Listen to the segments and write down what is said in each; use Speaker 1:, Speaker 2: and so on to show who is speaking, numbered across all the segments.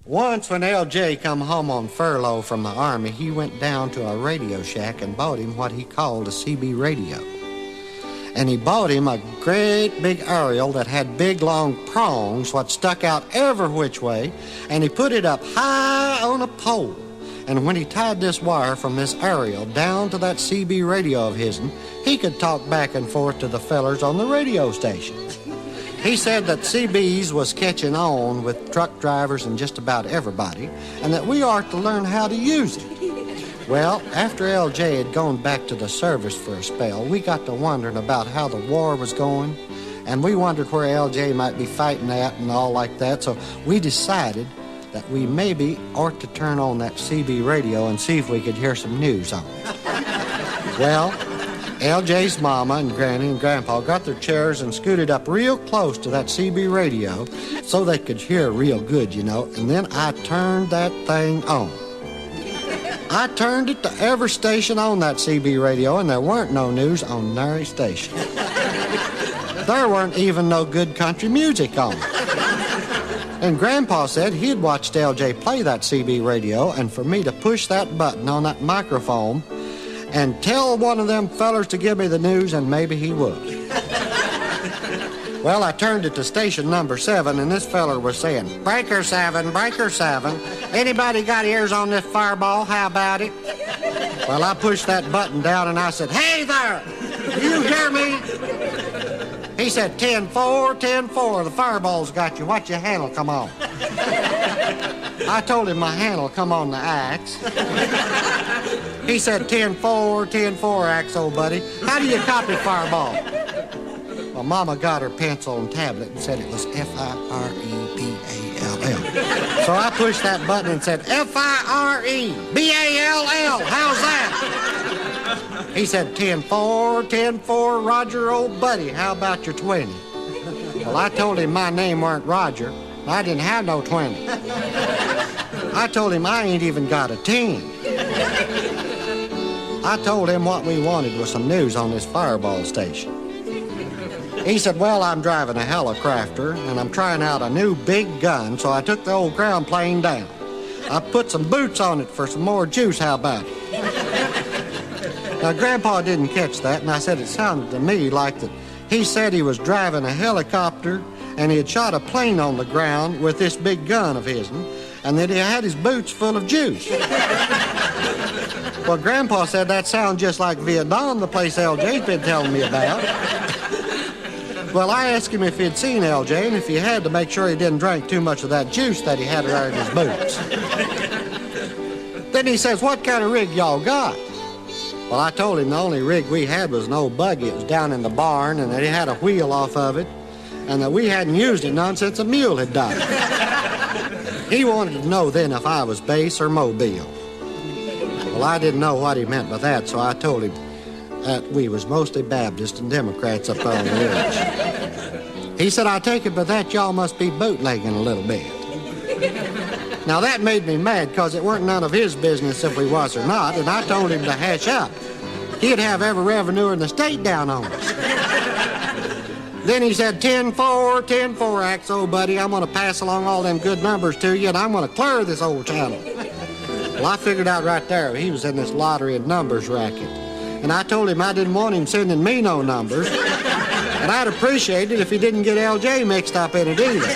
Speaker 1: Once when L.J. come home on furlough from the Army, he went down to a radio shack and bought him what he called a CB radio. And he bought him a great big aerial that had big long prongs what stuck out every which way, and he put it up high on a pole. And when he tied this wire from this aerial down to that CB radio of his'n, he could talk back and forth to the fellers on the radio station. He said that CBs was catching on with truck drivers and just about everybody, and that we ought to learn how to use it. Well, after L.J. had gone back to the service for a spell, we got to wondering about how the war was going, and we wondered where L.J. might be fighting at and all like that, so we decided that we maybe ought to turn on that CB radio and see if we could hear some news on it. Well, L.J.'s mama and Granny and Grandpa got their chairs and scooted up real close to that CB radio so they could hear real good, you know, and then I turned that thing on. I turned it to every station on that CB radio, and there weren't no news on nary station. There weren't even no good country music on it. And Grandpa said he'd watched L.J. play that CB radio, and for me to push that button on that microphone and tell one of them fellers to give me the news, and maybe he would. Well, I turned it to station number 7, and this feller was saying, "Breaker 7, Breaker 7. Anybody got ears on this fireball? How about it?" Well, I pushed that button down, and I said, "Hey there! You hear me?" He said, 10-4, 10-4. The fireball's got you. What's your handle come on?" I told him my handle come on the axe. He said, 10-4, 10-4, axe, old buddy. How do you copy fireball? Well, Mama got her pencil and tablet and said it was F-I-R-E-B-A-L-L. So I pushed that button and said, F-I-R-E-B-A-L-L. How's that? He said, 10-4, 10-4, Roger, old buddy. How about your 20? Well, I told him my name weren't Roger. I didn't have no 20. I told him I ain't even got a 10. I told him what we wanted was some news on this fireball station. He said, "Well, I'm driving a helicrafter, and I'm trying out a new big gun, so I took the old ground plane down. I put some boots on it for some more juice. How about it?" Now, Grandpa didn't catch that, and I said it sounded to me like that he said he was driving a helicopter, and he had shot a plane on the ground with this big gun of his, and that he had his boots full of juice. Well, Grandpa said that sounds just like Vietnam, the place L.J.'s been telling me about. Well, I asked him if he'd seen L.J., and if he had, to make sure he didn't drink too much of that juice that he had there in his boots. Then he says, "What kind of rig y'all got?" Well, I told him the only rig we had was an old buggy. It was down in the barn, and that it had a wheel off of it, and that we hadn't used it none since a mule had died. He wanted to know then if I was base or mobile. Well, I didn't know what he meant by that, so I told him that we was mostly Baptists and Democrats up there on the ridge. He said, "I take it by that y'all must be bootlegging a little bit." Now, that made me mad, because it weren't none of his business if we was or not, and I told him to hash up. He'd have every revenue in the state down on us. Then he said, 10-4, 10-4, axe, old buddy. I'm going to pass along all them good numbers to you, and I'm going to clear this old channel. Well, I figured out right there he was in this lottery and numbers racket. And I told him I didn't want him sending me no numbers, and I'd appreciate it if he didn't get L.J. mixed up in it either.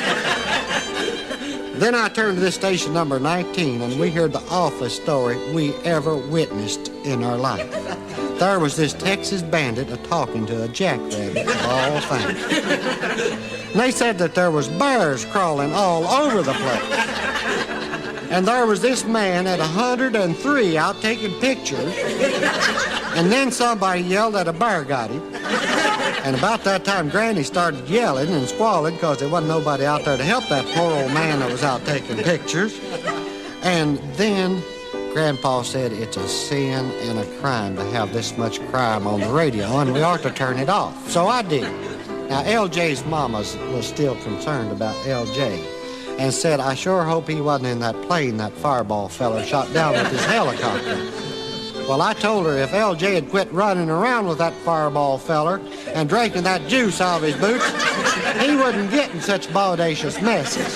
Speaker 1: Then I turned to this station number 19, and we heard the awfulest story we ever witnessed in our life. There was this Texas bandit a-talking to a jackrabbit of all things. And they said that there was bears crawling all over the place. And there was this man at 103 out taking pictures, and then somebody yelled that a bear got him. And about that time, Granny started yelling and squalling because there wasn't nobody out there to help that poor old man that was out taking pictures. And then Grandpa said it's a sin and a crime to have this much crime on the radio, and we ought to turn it off. So I did. Now, L.J.'s mama was still concerned about L.J. and said, "I sure hope he wasn't in that plane that fireball fella shot down with his helicopter." Well, I told her if L.J. had quit running around with that fireball feller and drinking that juice out of his boots, he wouldn't get in such bodacious messes.